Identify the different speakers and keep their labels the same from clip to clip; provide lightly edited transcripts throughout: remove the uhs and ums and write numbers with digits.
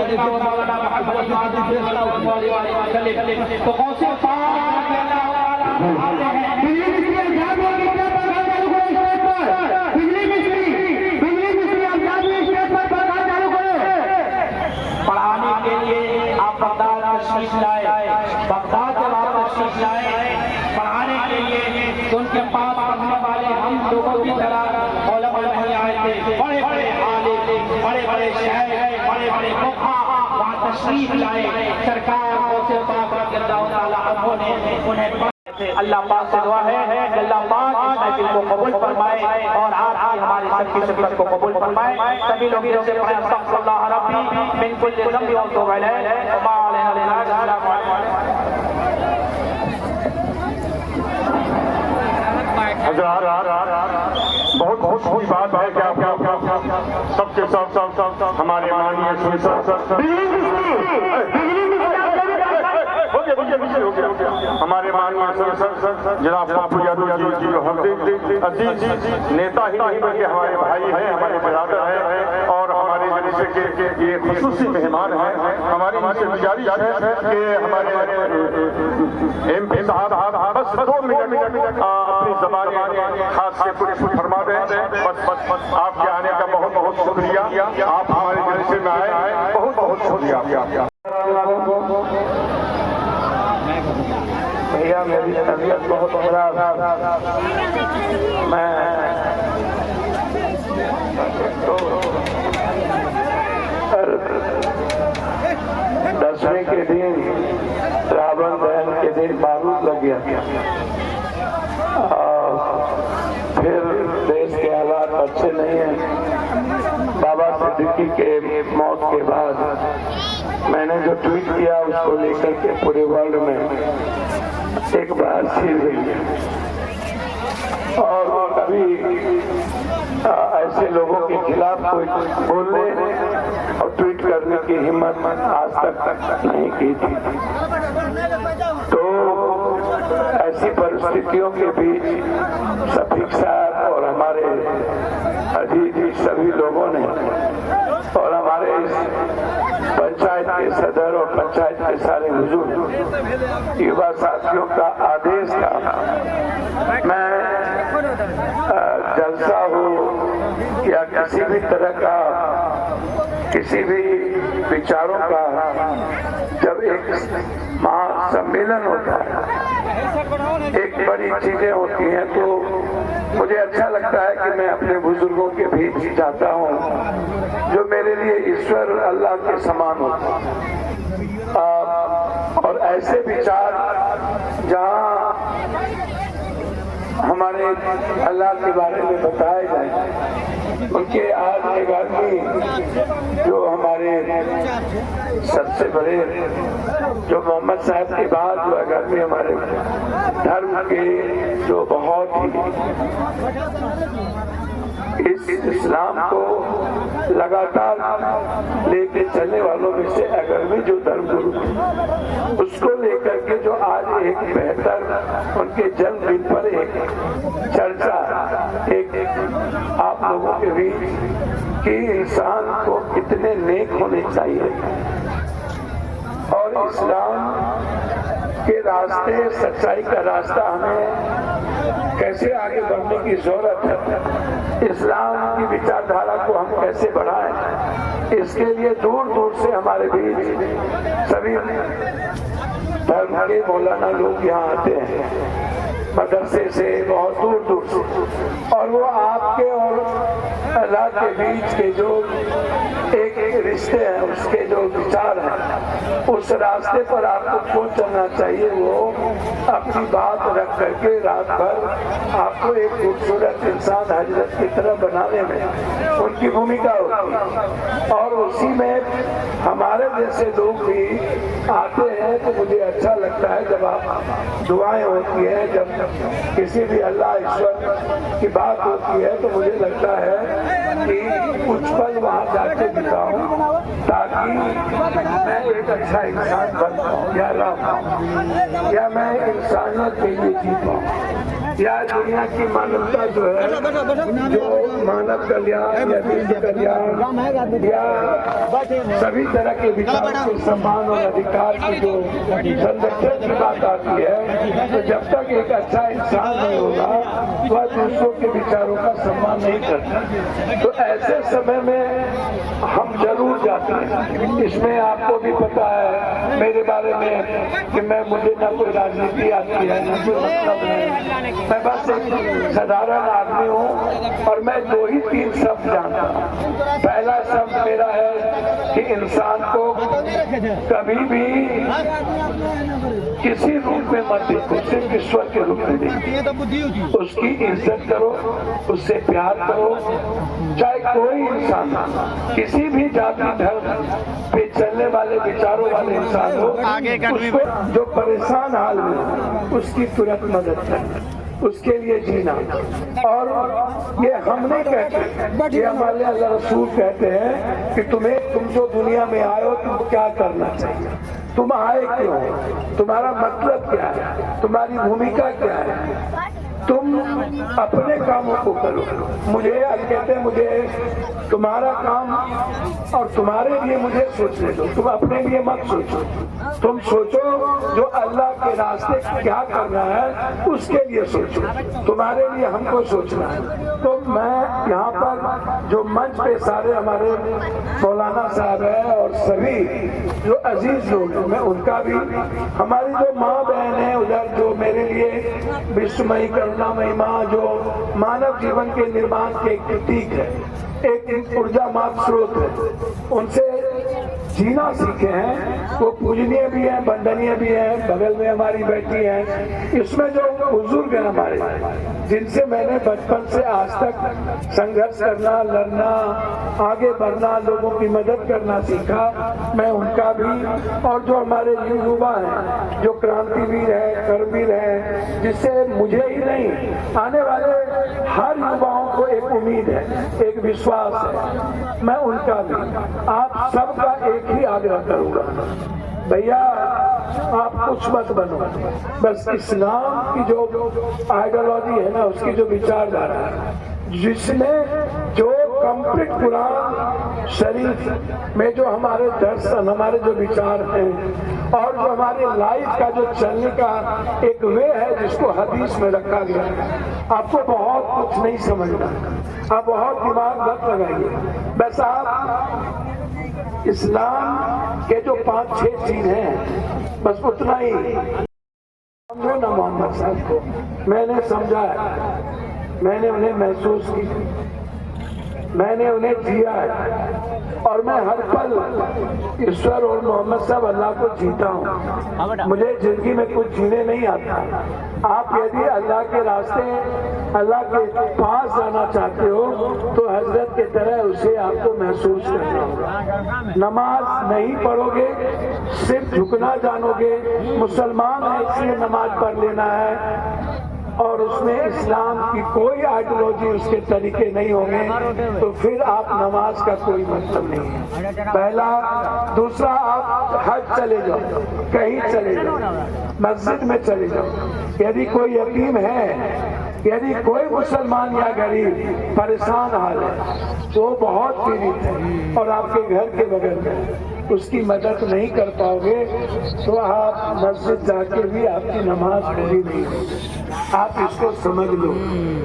Speaker 1: तो कौसे पढ़ाने के लिए आप बगदाद तशरीफ लाए, बगदाद जब आप तशरीफ लाए पढ़ाने के लिए, तो उनके पास पढ़ने वाले हम लोगों की तरह उलमा नहीं आए थे, बड़े बड़े आलिम, बड़े बड़े शायर, बड़े बड़े फुक़हा वहाँ तशरीफ लाए। सरकार गौसे पाक रज़ियल्लाहु ताला अन्हु ने उन्हें अल्लाह पाक से दुआ है अल्लाह पाक इस महफिल को कबूल फरमाए और आप हमारी सबकी खिदमत को कबूल फरमाए। सभी लोग से पढ़ें अस्तग़फिरुल्लाह रब्बी मिन कुल्लि ज़ंबि व तौबा इलैहि व मा अलैना इल्ला अल-बलाग।
Speaker 2: बहुत बहुत की बात है कि आप सबके सब हमारे माननीय हमारे माननीय जनाब पप्पू यादव जी जो हमसे अजीज नेता ही नहीं बल्कि हमारे भाई हैं, हमारे बिरादर हैं और हमारे जलसे के ये खुसूसी मेहमान हैं। हमारी इनसे गुजारिश है कि हमारे MP साहब बस 2 मिनट अपनी ज़बान खास से कुछ फरमा दें। बस आपके आने का बहुत बहुत शुक्रिया, आप हमारे जलसे में आए, बहुत बहुत शुक्रिया।
Speaker 3: भैया मेरी तबीयत बहुत खराब है, मैं तो 10वीं के दिन रावण दहन के दिन बारूद लग गया और फिर देश के हालात अच्छे नहीं हैं। बाबा सिद्दीकी के मौत के बाद मैंने जो ट्वीट किया उसको लेकर के पूरे वर्ल्ड में एक बार छिड़ गई और कभी ऐसे लोगों के खिलाफ कोई बोलने और ट्वीट करने की हिम्मत आज तक नहीं की थी। तो ऐसी परिस्थितियों के बीच शफीक साहब और हमारे अजीज सभी लोगों ने और हमारे इस पंचायत के सदर और पंचायत के सारे बुजुर्ग युवा साथियों का आदेश था। मैं जलसा हो या किसी भी तरह का किसी भी विचारों का जब एक महासम्मेलन होता है, एक बड़ी चीजें होती हैं, तो मुझे अच्छा लगता है कि मैं अपने बुजुर्गों के बीच जाता हूँ जो मेरे लिए ईश्वर अल्लाह के समान होते हैं। और ऐसे विचार जहाँ हमारे अल्लाह के बारे में बताए जाए, उनके आज 11वीं जो हमारे सबसे बड़े जो मोहम्मद साहब के बाद जो 11वीं हमारे धर्म के जो बहुत ही इस इस्लाम को लगातार लेके चलने वालों में से 11वीं जो धर्म गुरु उसको लेकर के जो आज एक बेहतर उनके जन्मदिन पर एक चर्चा एक आप लोगों के बीच कि इंसान को कितने नेक होने चाहिए और इस्लाम के रास्ते सच्चाई का रास्ता हमें कैसे आगे बढ़ने की जरूरत है, इस्लाम की विचारधारा को हम कैसे बढ़ाएं, इसके लिए दूर दूर से हमारे बीच सभी धर्म के मौलाना लोग यहाँ आते हैं, मदरसे से बहुत दूर दूर से, और वो आपके और अल्लाह के बीच के जो एक रिश्ते हैं, उसके जो विचार हैं, उस रास्ते पर आपको क्यों चलना चाहिए, वो अपनी बात रख करके रात भर आपको एक खूबसूरत इंसान हजरत की तरह बनाने में उनकी भूमिका होती है। और उसी में हमारे जैसे लोग भी आते हैं, तो मुझे अच्छा लगता है जब आप दुआएं होती हैं, जब किसी भी अल्लाह ईश्वर की बात होती है, तो मुझे लगता है कि कुछ पल वहाँ जाके बिताऊं ताकि मैं एक अच्छा इंसान बन पाऊँ या रह पाऊँ, या मैं इंसानियत के लिए जी पाऊँ, या दुनिया की मानवता जो है, जो मानव कल्याण या विश्व कल्याण या सभी तरह के विचारों के सम्मान और अधिकार की जो संरक्षण की बात आती है, तो जब तक एक अच्छा इंसान नहीं होगा वह दूसरों के विचारों का सम्मान नहीं करता। तो ऐसे समय में हम जरूर जाते हैं। इसमें आपको भी पता है मेरे बारे में कि मुझे न कोई राजनीति आती है, न कोई मतलब है। मैं बस एक साधारण आदमी हूँ और मैं 2 ही 3 शब्द जानता हूँ। पहला शब्द मेरा है कि इंसान को कभी भी किसी रूप में मत देखो, सिर्फ ईश्वर के रूप में देखो। उसकी इज्जत करो, उससे प्यार करो, चाहे कोई इंसान किसी भी जाति धर्म पे चलने वाले विचारों वाले इंसान हो, उसको जो परेशान हाल में उसकी तुरंत मदद करना, उसके लिए जीना। और ये हम नहीं कहते, ये हमारे अल्लाह रसूल कहते हैं कि तुम जो दुनिया में आए हो तुम क्या करना चाहिए, तुम आए क्यों, तुम्हारा मतलब क्या है, तुम्हारी भूमिका क्या है, तुम अपने कामों को करो। मुझे कहते हैं मुझे तुम्हारा काम और तुम्हारे लिए मुझे सोचने दो, तुम अपने लिए मत सोचो। तुम सोचो जो अल्लाह के रास्ते क्या करना है उसके लिए सोचो, तुम्हारे लिए हमको सोचना है। तो मैं यहाँ पर जो मंच पे सारे हमारे मौलाना साहब है और सभी जो अजीज लोग हैं, मैं उनका भी, हमारी जो माँ बहन है उधर जो मेरे लिए विश्वमयी करुणामयी माँ जो मानव जीवन के निर्माण के एक प्रतीक है, एक ऊर्जा मार्ग स्रोत है, उनसे जीना सीखे हैं। वो पूजनीय भी है, वंदनीय भी है। बगल में हमारी बैठी है, इसमें जो बुजुर्ग है हमारे, जिनसे मैंने बचपन से आज तक संघर्ष करना, लड़ना, आगे बढ़ना, लोगों की मदद करना सीखा, मैं उनका भी। और जो हमारे युवा हैं जो क्रांतिवीर है, कर्मवीर है, जिससे मुझे ही नहीं आने वाले हर युवाओं को एक उम्मीद है, एक विश्वास है, मैं उनका भी, आप सबका एक ही आग्रह करूंगा, भैया आप कुछ मत बनो, बस इस्लाम की जो आइडियोलॉजी है ना, उसकी जो विचारधारा है, जिसमें जो कंप्लीट कुरान शरीफ में जो हमारे दर्शन, हमारे जो विचार हैं और जो हमारे लाइफ का जो चलने का एक वे है जिसको हदीस में रखा गया है, आपको बहुत कुछ नहीं समझना, आप बहुत दिमाग मत लगाइए, बस आप इस्लाम के जो 5-6 चीज हैं बस उतना ही समझो ना। मोहम्मद साहब को मैंने समझा है, मैंने उन्हें महसूस की, मैंने उन्हें जिया है और मैं हर पल ईश्वर और मोहम्मद साहब अल्लाह को जीता हूँ। मुझे जिंदगी में कुछ जीने नहीं आता। आप यदि अल्लाह के रास्ते, अल्लाह के पास जाना चाहते हो तो हजरत के तरह उसे आपको महसूस करना होगा। नमाज नहीं पढ़ोगे, सिर्फ झुकना जानोगे, मुसलमान है इसलिए नमाज पढ़ लेना है और उसमें इस्लाम की कोई आइडियोलॉजी, उसके तरीके नहीं होंगे, तो फिर आप नमाज का कोई मतलब नहीं है। पहला। दूसरा, आप हज चले जाओ, कहीं चले जाओ, मस्जिद में चले जाओ, यदि कोई यतीम है, यदि कोई मुसलमान या गरीब परेशान हाल है, तो बहुत पीड़ित है और आपके घर के बगल में, उसकी मदद नहीं कर पाओगे तो आप मस्जिद जाके भी आपकी नमाज पूरी नहीं होगी। आप इसको समझ लो,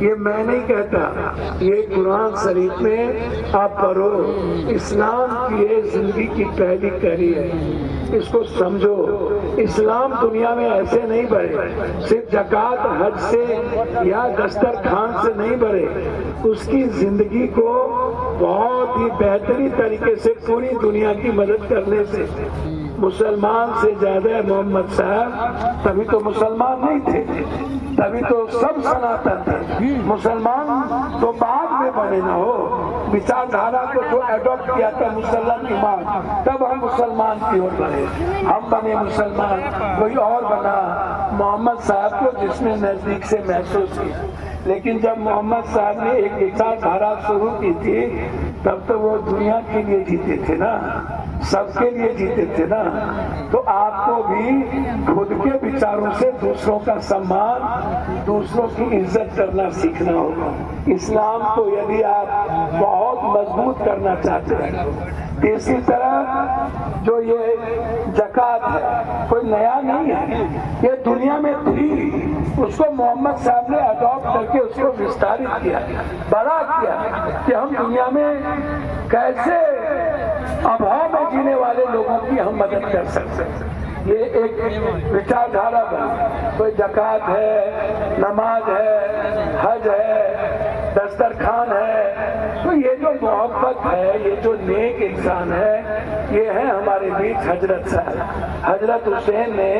Speaker 3: ये मैं नहीं कहता, ये कुरान शरीफ में आप पढ़ो, इस्लाम की ये जिंदगी की पहली कड़ी है, इसको समझो। इस्लाम दुनिया में ऐसे नहीं बढ़े, सिर्फ ज़कात हज से या दस्तरखान से नहीं बढ़े, उसकी जिंदगी को बहुत ही बेहतरीन तरीके से पूरी दुनिया की मदद करने से। मुसलमान से ज्यादा मोहम्मद साहब तभी तो मुसलमान नहीं थे, तभी तो सब सनातन थे। मुसलमान तो बाद में बने ना हो, विचारधारा को जो एडॉप्ट किया था मुसलमान इमाम, तब हम मुसलमान की ओर बढ़े, हम बने मुसलमान। कोई और बना मोहम्मद साहब को जिसने नजदीक से महसूस किया। लेकिन जब मोहम्मद साहब ने एक विचारधारा शुरू की थी तब तो वो दुनिया के लिए जीते थे ना, सबके लिए जीते थे ना, तो आपको भी खुद के विचारों से दूसरों का सम्मान, दूसरों की इज्जत करना सीखना होगा। इस्लाम को यदि आप बहुत मजबूत करना चाहते हैं, इसी तरह जो ये ज़कात है कोई नया नहीं है, ये दुनिया में थी, उसको मोहम्मद साहब ने अडॉप्ट करके उसको विस्तारित किया, बड़ा किया कि हम दुनिया में कैसे अभाव में जीने वाले लोगों की हम मदद कर सकते हैं। ये एक विचारधारा बनी। कोई ज़कात है, नमाज है, हज है, दस्तरखान है, तो ये जो मोहब्बत है, ये जो नेक इंसान है, ये है हमारे बीच हजरत साहब। हजरत हुसैन ने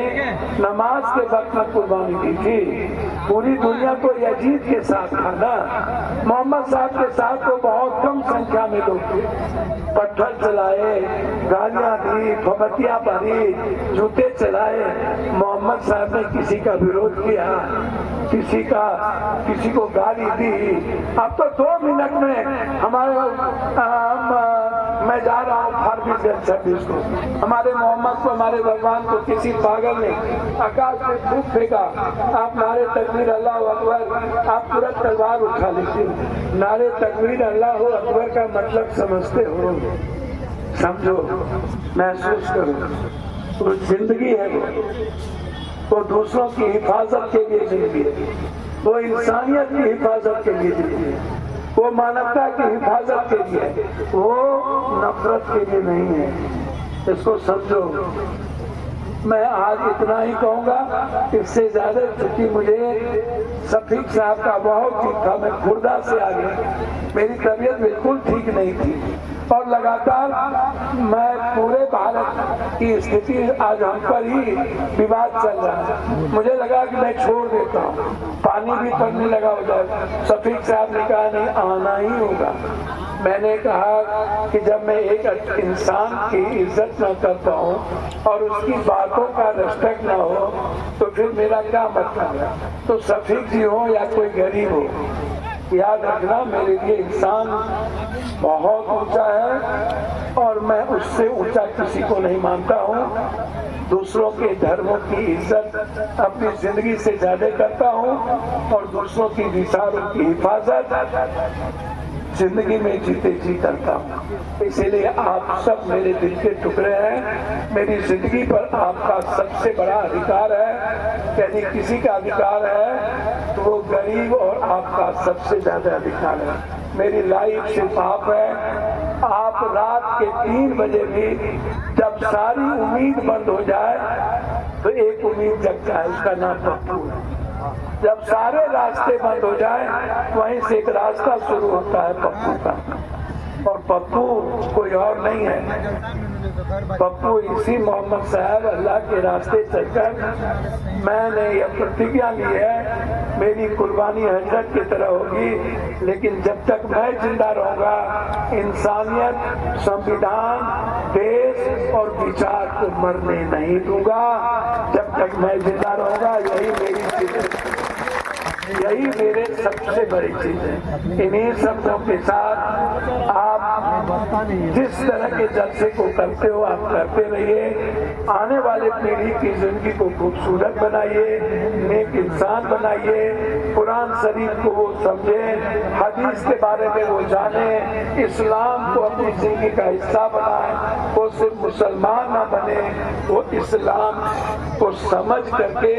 Speaker 3: नमाज के वक्त में कुर्बानी दी थी। पूरी दुनिया को यजीद के साथ खाना, मोहम्मद साहब के साथ तो बहुत कम संख्या में लोग थे। पत्थर चलाए, गालियां दी, फबतियां भरी, जूते चलाए, मोहम्मद साहब ने किसी का विरोध किया, किसी को गाली दी। अब तो 2 मिनट में हमारे मैं जा रहा हूँ फार्मिस सर्विस को, हमारे मोहम्मद को, हमारे भगवान को किसी पागल ने आकाश में फूंक फेंका, आप नारे तकबीर अल्लाह अकबर, आप तुरंत तलवार उठा लेते। नारे तकबीर अल्लाह अकबर का मतलब समझते हो? समझो, महसूस करो। वो जिंदगी है, वो दूसरों की हिफाजत के लिए जिंदगी है, वो इंसानियत की हिफाजत के लिए जिंदगी है, वो मानवता की हिफाजत के लिए, वो नफरत के लिए नहीं है। इसको समझो। मैं आज इतना ही कहूँगा, इससे ज्यादा, क्योंकि मुझे शफीक साहब का बहुत ठीक था, मैं खुर्दा से आ गया, मेरी तबीयत बिल्कुल ठीक नहीं थी और लगातार मैं पूरे भारत की स्थिति आज हम पर ही विवाद चल रहा है। मुझे लगा कि मैं छोड़ देता हूँ, पानी भी पड़ने लगा उधर। शफीक साहब ने कहा नहीं, आना ही होगा। मैंने कहा कि जब मैं एक इंसान की इज्जत न कर पाऊँ और उसकी बातों का रिस्पेक्ट ना हो तो फिर मेरा क्या मतलब है। तो शफीक जी हो या कोई गरीब हो, याद रखना मेरे लिए इंसान बहुत ऊंचा है और मैं उससे ऊंचा किसी को नहीं मानता हूँ। दूसरों के धर्मों की इज्जत अपनी जिंदगी से ज्यादा करता हूँ और दूसरों की विचारों की हिफाजत जिंदगी में जीते जी करता हूँ। इसीलिए आप सब मेरे दिल के टुकड़े हैं। मेरी जिंदगी पर आपका सबसे बड़ा अधिकार है। यदि किसी का अधिकार है तो वो गरीब और आपका सबसे ज्यादा अधिकार है। मेरी लाइफ सिर्फ आप है। आप रात के 3 बजे भी जब सारी उम्मीद बंद हो जाए तो एक उम्मीद जगता है, उसका नाम पप्पू है। जब सारे रास्ते बंद हो जाए वहीं से एक रास्ता शुरू होता है पप्पू का, और पप्पू कोई और नहीं है। पप्पू इसी मोहम्मद साहब अल्लाह के रास्ते चलकर मैंने यह प्रतिज्ञा ली है, मेरी कुर्बानी हजरत की तरह होगी, लेकिन जब तक मैं जिंदा रहूंगा इंसानियत, संविधान, देश और विचार को मरने नहीं दूंगा। जब तक मैं जिंदा रहूंगा यही मेरी चीज है, यही मेरे सबसे बड़ी चीज है। इन्हीं शब्दों के साथ आप जिस तरह के जलसे को करते हो आप करते रहिए। आने वाले पीढ़ी की जिंदगी को खूबसूरत बनाइए, नेक इंसान बनाइए, कुरान शरीफ को वो समझे, हदीस के बारे में वो जाने, इस्लाम को अपनी जिंदगी का हिस्सा बनाए। वो सिर्फ मुसलमान ना बने, वो इस्लाम को समझ करके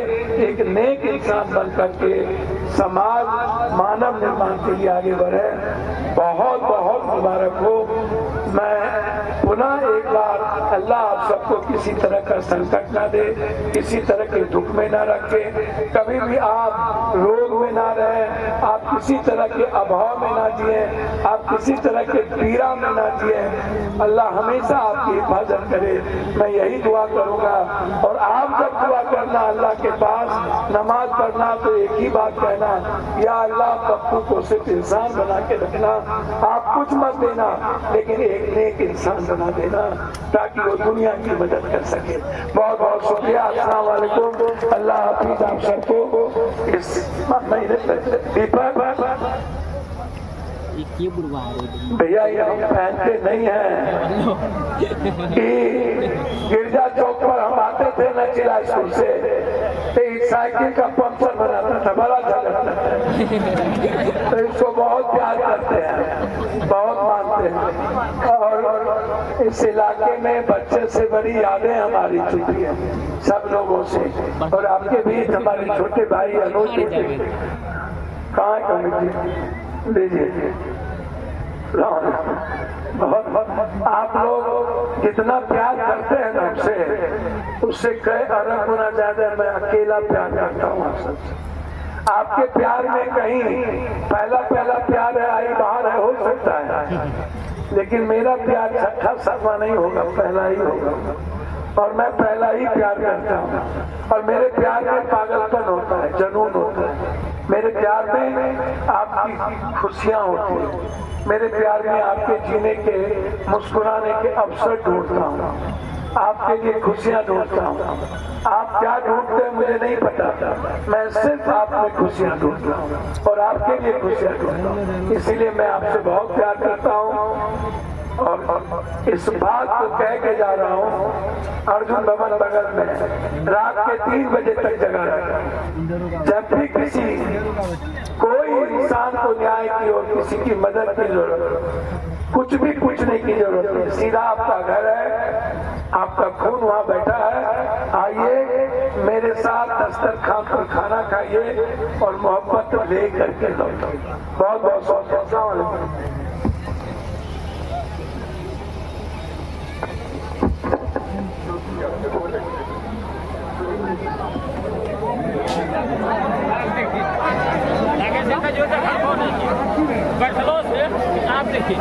Speaker 3: एक नेक इंसान बन करके समाज मानव निर्माण के लिए आगे बढ़े। बहुत बहुत मुबारक हो। मैं पुनः एक बार अल्लाह आप सबको किसी तरह का संकट ना दे, किसी तरह के दुख में ना रखे, कभी भी आप रोग में ना रहे, आप किसी तरह के अभाव में ना जिए, आप किसी तरह के पीड़ा में ना जिए। अल्लाह हमेशा आपकी हिफाजत करे, मैं यही दुआ करूंगा। और आप जब दुआ करना अल्लाह के पास, नमाज पढ़ना तो एक ही बात कहना, या अल्लाह पप्पू को सिर्फ इंसान बना के रखना, आप कुछ मत देना लेकिन एक नेक इंसान बना देना ताकि वो दुनिया की मदद कर सके। बहुत बहुत शुक्रिया। अस्सलाम वालेकुम। अल्लाह हाफिज आप सबको। इस महीने दीपक भैया ये हम पहनते नहीं हैं कि गिरजा चौक पर हम आते थे न चिल्ला स्कूल से तो एक साइकिल का पंक्चर बनाता था, बड़ा झगड़ा था। तो इसको बहुत प्यार करते हैं, बहुत मानते हैं और इस इलाके में बच्चे से बड़ी यादें हमारी जुड़ी हैं सब लोगों से। और आपके बीच हमारे छोटे भाई अनुज कहाँ है कमेटी लीजिए। बहुत आप लोग जितना प्यार करते हैं ना हमसे उससे कई अरब गुना ज्यादा मैं अकेला प्यार करता हूँ सबसे। आपके प्यार में कहीं पहला प्यार है आई बाहर है हो सकता है, लेकिन मेरा प्यार छठा सातवां नहीं होगा, पहला ही होगा। और मैं पहला ही प्यार करता हूँ और मेरे प्यार में पागलपन होता है, जुनून होता है। मेरे प्यार में आपकी खुशियाँ होती हैं, मेरे प्यार में आपके जीने के मुस्कुराने के अवसर ढूंढता हूँ, आपके लिए खुशियाँ ढूंढता हूँ। आप क्या ढूंढते हैं मुझे नहीं पता, मैं सिर्फ आप में खुशियाँ ढूंढता हूँ और आपके लिए खुशियाँ ढूंढता हूँ। इसीलिए मैं आपसे बहुत प्यार करता हूँ और इस बात को कह के जा रहा हूँ। अर्जुन भवन बगल में रात के 3 बजे तक जगा रहता है। जब भी किसी कोई इंसान को न्याय की और किसी की मदद की जरूरत, कुछ भी पूछने की जरूरत नहीं, सीधा आपका घर है, आपका खून वहाँ बैठा है, आइए मेरे साथ दस्तरखान पर खाना खाइए और मोहब्बत ले करके लौटो। बहुत बहुत शुक्रिया।
Speaker 4: बैठलो से आप देखिए